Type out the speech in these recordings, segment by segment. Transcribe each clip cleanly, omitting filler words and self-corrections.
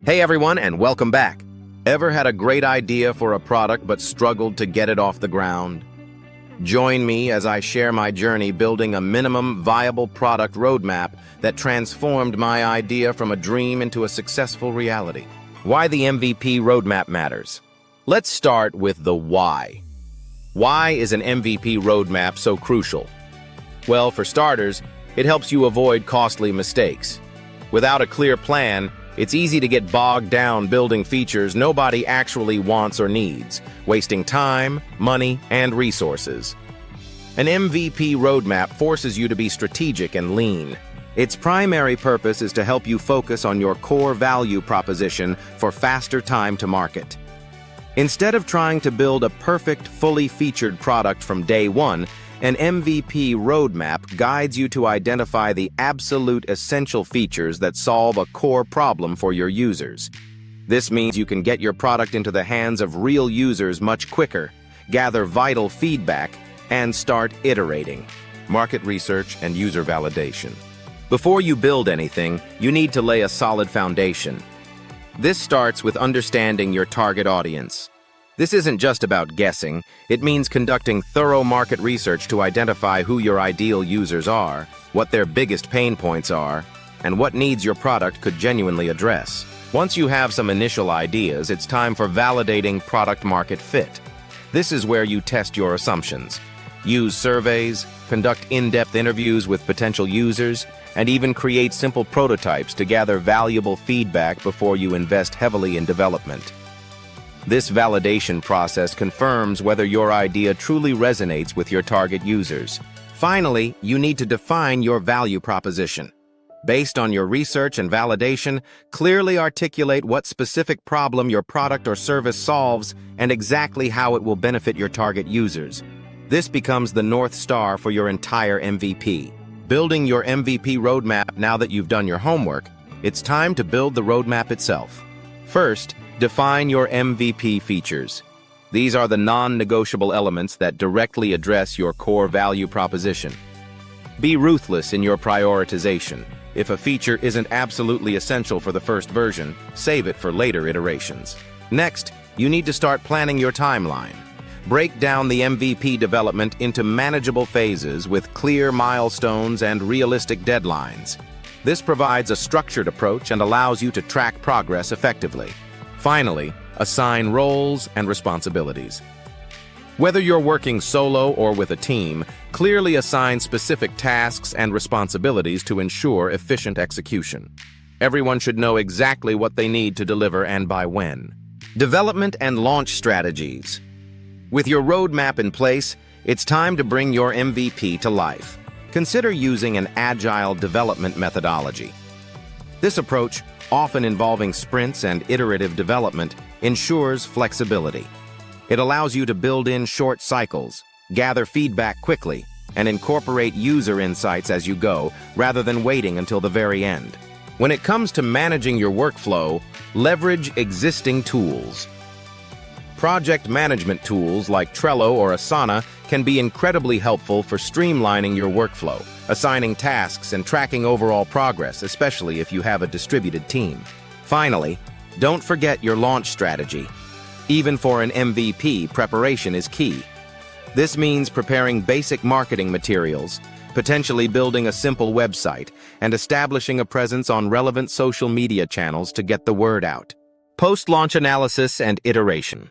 Hey everyone, and welcome back. Ever had a great idea for a product but struggled to get it off the ground? Join me as I share my journey building a minimum viable product roadmap that transformed my idea from a dream into a successful reality. Why the MVP roadmap matters. Let's start with the why. Why is an MVP roadmap so crucial? Well, for starters, it helps you avoid costly mistakes. Without a clear plan, it's easy to get bogged down building features nobody actually wants or needs, wasting time, money, and resources. An MVP roadmap forces you to be strategic and lean. Its primary purpose is to help you focus on your core value proposition for faster time to market. Instead of trying to build a perfect, fully featured product from day one, an MVP roadmap guides you to identify the absolute essential features that solve a core problem for your users. This means you can get your product into the hands of real users much quicker, gather vital feedback, and start iterating. Market research and user validation. Before you build anything, you need to lay a solid foundation. This starts with understanding your target audience. This isn't just about guessing, it means conducting thorough market research to identify who your ideal users are, what their biggest pain points are, and what needs your product could genuinely address. Once you have some initial ideas, it's time for validating product-market fit. This is where you test your assumptions. Use surveys, conduct in-depth interviews with potential users, and even create simple prototypes to gather valuable feedback before you invest heavily in development. This validation process confirms whether your idea truly resonates with your target users. Finally, you need to define your value proposition. Based on your research and validation, clearly articulate what specific problem your product or service solves and exactly how it will benefit your target users. This becomes the North Star for your entire MVP. Building your MVP roadmap now that you've done your homework, it's time to build the roadmap itself. First, define your MVP features. These are the non-negotiable elements that directly address your core value proposition. Be ruthless in your prioritization. If a feature isn't absolutely essential for the first version, save it for later iterations. Next, you need to start planning your timeline. Break down the MVP development into manageable phases with clear milestones and realistic deadlines. This provides a structured approach and allows you to track progress effectively. Finally, assign roles and responsibilities. Whether you're working solo or with a team, clearly assign specific tasks and responsibilities to ensure efficient execution. Everyone should know exactly what they need to deliver and by when. Development and launch strategies. With your roadmap in place, it's time to bring your MVP to life. Consider using an agile development methodology. This approach, often involving sprints and iterative development, ensures flexibility. It allows you to build in short cycles, gather feedback quickly, and incorporate user insights as you go, rather than waiting until the very end. When it comes to managing your workflow, leverage existing tools. Project management tools like Trello or Asana can be incredibly helpful for streamlining your workflow, assigning tasks, and tracking overall progress, especially if you have a distributed team. Finally, don't forget your launch strategy. Even for an MVP, preparation is key. This means preparing basic marketing materials, potentially building a simple website, and establishing a presence on relevant social media channels to get the word out. Post-launch analysis and iteration.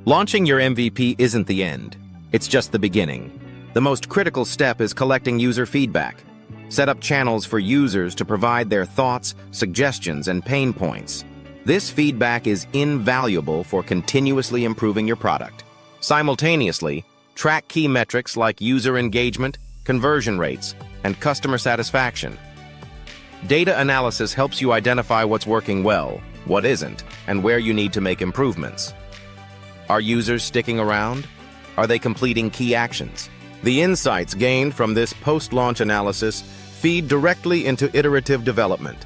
Launching your MVP isn't the end. It's just the beginning. The most critical step is collecting user feedback. Set up channels for users to provide their thoughts, suggestions, and pain points. This feedback is invaluable for continuously improving your product. Simultaneously, track key metrics like user engagement, conversion rates, and customer satisfaction. Data analysis helps you identify what's working well, what isn't, and where you need to make improvements. Are users sticking around? Are they completing key actions? The insights gained from this post-launch analysis feed directly into iterative development.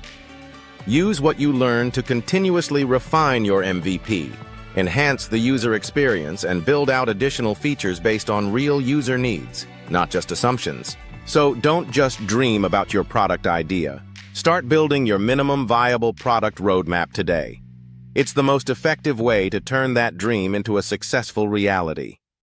Use what you learn to continuously refine your MVP, enhance the user experience, and build out additional features based on real user needs, not just assumptions. So don't just dream about your product idea. Start building your minimum viable product roadmap today. It's the most effective way to turn that dream into a successful reality.